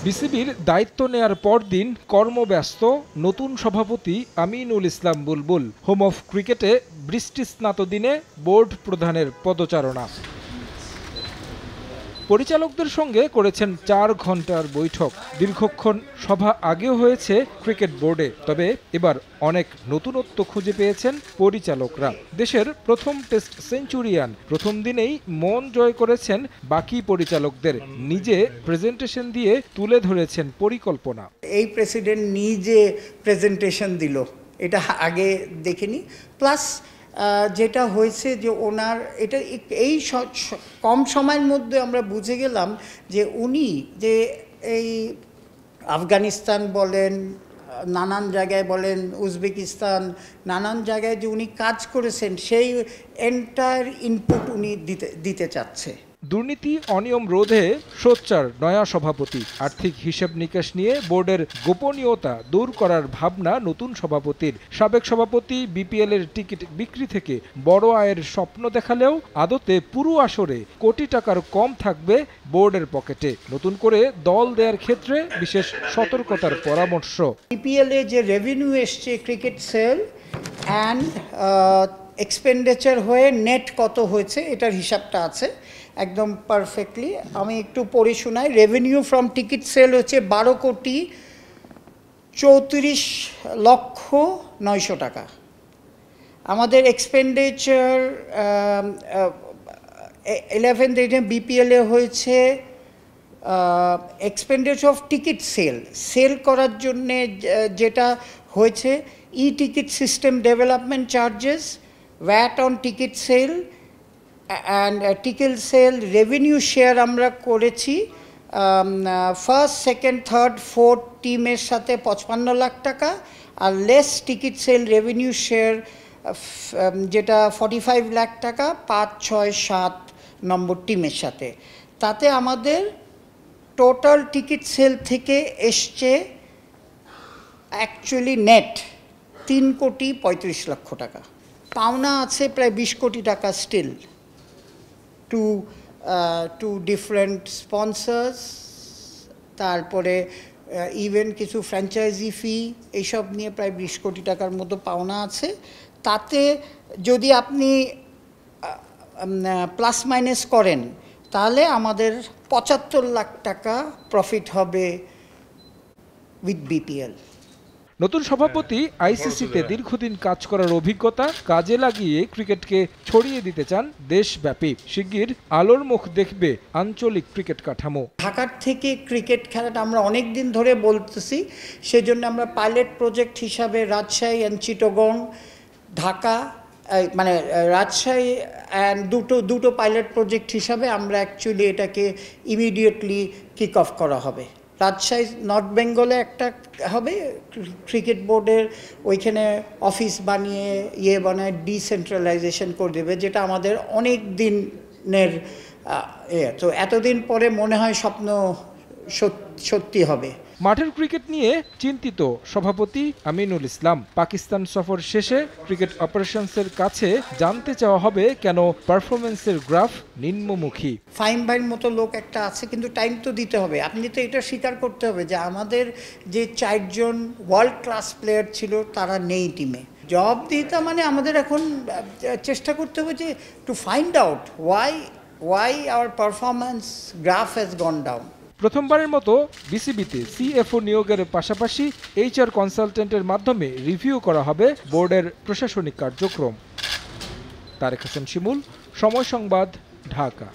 বিসিবির দায়িত্ব নেয়ার পরদিন কর্মব্যস্ত নতুন সভাপতি আমিনুল ইসলাম বুলবুল। হোম অফ ক্রিকেটে বৃষ্টিস্নাত দিনে বোর্ড প্রধানের পদচারণা। পরিচালকদের সঙ্গে করেছেন ৪ ঘন্টার বৈঠক। দীর্ঘক্ষণ সভা আগেও হয়েছে ক্রিকেট বোর্ডে, তবে এবার অনেক নতুনত্ব খুঁজে পেয়েছেন পরিচালকরা। দেশের প্রথম টেস্ট সেঞ্চুরিয়ান প্রথম দিনেই মন জয় করেছেন বাকি পরিচালকদের। নিজে প্রেজেন্টেশন দিয়ে তুলে ধরেছেন পরিকল্পনা। এই প্রেসিডেন্ট নিজে প্রেজেন্টেশন দিল, এটা আগে দেখিনি। প্লাস যেটা হয়েছে যে ওনার এটা এই কম সময়ের মধ্যে আমরা বুঝে গেলাম যে উনি যে এই আফগানিস্তান বলেন, নানান জায়গায় বলেন, উজবেকিস্তান, নানান জায়গায় যে উনি কাজ করেছেন সেই এন্টায়ার ইনপুট উনি দিতে চাচ্ছে। দুর্নীতি অনিয়ম রোধে সোচ্চার নয়া সভাপতি। আর্থিক হিসাব নিকাশ নিয়ে বোর্ডের গোপনীয়তা দূর করার ভাবনা নতুন সভাপতির। সাবেক সভাপতি বিপিএল এর টিকিট বিক্রি থেকে বড় আয়ের স্বপ্ন দেখালেও আদতে পুরো আসরে কোটি টাকার কম থাকবে বোর্ডের পকেটে। নতুন করে দল দেওয়ার ক্ষেত্রে বিশেষ সতর্কতার পরামর্শ। বিপিএল এ যে রেভিনিউ এসছে ক্রিকেট সেল অ্যান্ড এক্সপেন্ডিচার হয়ে নেট কত হয়েছে এটার হিসাবটা আছে একদম পারফেক্টলি। আমি একটু পড়ে শোনাই। রেভিনিউ ফ্রম টিকিট সেল হচ্ছে 12,34,900,000 টাকা। আমাদের এক্সপেন্ডিচার 11 বিপিএল এ হয়েছে এক্সপেন্ডিচার অফ টিকিট সেল করার জন্যে যেটা হয়েছে e ticket system development charges, VAT on ticket sell and ticket sale revenue share আমরা করেছি ফার্স্ট, সেকেন্ড, থার্ড, ফোর্থ টিমের সাথে 55 লাখ টাকা, আর less ticket sale revenue share যেটা 45 লাখ টাকা 5, 6, 7 নম্বর টিমের সাথে। তাতে আমাদের টোটাল টিকিট সেল থেকে এসছে অ্যাকচুয়ালি নেট 3,35,00,000 টাকা। পাওনা আছে প্রায় 20 কোটি টাকা স্টিল টু ডিফারেন্ট স্পন্সার্স, তারপরে ইভেন কিছু ফ্র্যাঞ্চাইজি ফি, এইসব নিয়ে প্রায় 20 কোটি টাকার মতো পাওনা আছে। তাতে যদি আপনি প্লাস মাইনাস করেন তাহলে আমাদের 75 লাখ টাকা প্রফিট হবে উইথ বিপিএল। নতুন সভাপতি আইসিসিতে দীর্ঘদিন কাজ করার অভিজ্ঞতা কাজে লাগিয়ে ক্রিকেটকে ছড়িয়ে দিতে চান দেশব্যাপী। শিগগির আলোর মুখ দেখবে আঞ্চলিক ক্রিকেট কাঠামো। ঢাকার থেকে ক্রিকেট খেলাটা আমরা অনেক দিন ধরে বলতেছি, সেজন্য আমরা পাইলট প্রজেক্ট হিসাবে রাজশাহী অ্যান্ড চিটাগং, ঢাকা মানে রাজশাহী অ্যান্ড দুটো পাইলট প্রজেক্ট হিসাবে আমরা অ্যাকচুয়ালি এটাকে ইমিডিয়েটলি কিক অফ করা হবে। রাজশাহী নর্থ বেঙ্গলে একটা হবে ক্রিকেট বোর্ডের, ওইখানে অফিস বানিয়ে বানায় ডিসেন্ট্রালাইজেশন করে দেবে, যেটা আমাদের অনেক দিনের তো এতদিন পরে মনে হয় স্বপ্ন সত্যি হবে। মাঠের ক্রিকেট নিয়ে চিন্তিত সভাপতি আমিনুল ইসলাম। পাকিস্তান সফর শেষে ক্রিকেট অপারেশনসের কাছে জানতে চাওয়া হবে কেন পারফরমেন্সের গ্রাফ নিম্নমুখী। ফাইম ভাইয়ের মতো লোক একটা আছে, কিন্তু টাইম তো দিতে হবে। আপনি তো এটা স্বীকার করতে হবে যে আমাদের যে 4 জন ওয়ার্ল্ড ক্লাস প্লেয়ার ছিল তারা নেই টিমে। জবাব দিতে মানে আমাদের এখন চেষ্টা করতে হবে যে to find out Y hour performance graph has gone down. প্রথমবারের মতো বিসিবিতে সিএফও নিয়োগের পাশাপাশি HR কনসালটেন্টের মাধ্যমে রিভিউ করা হবে বোর্ডের প্রশাসনিক কার্যক্রম। তারেক হাসান শিমুল, সময় সংবাদ, ঢাকা।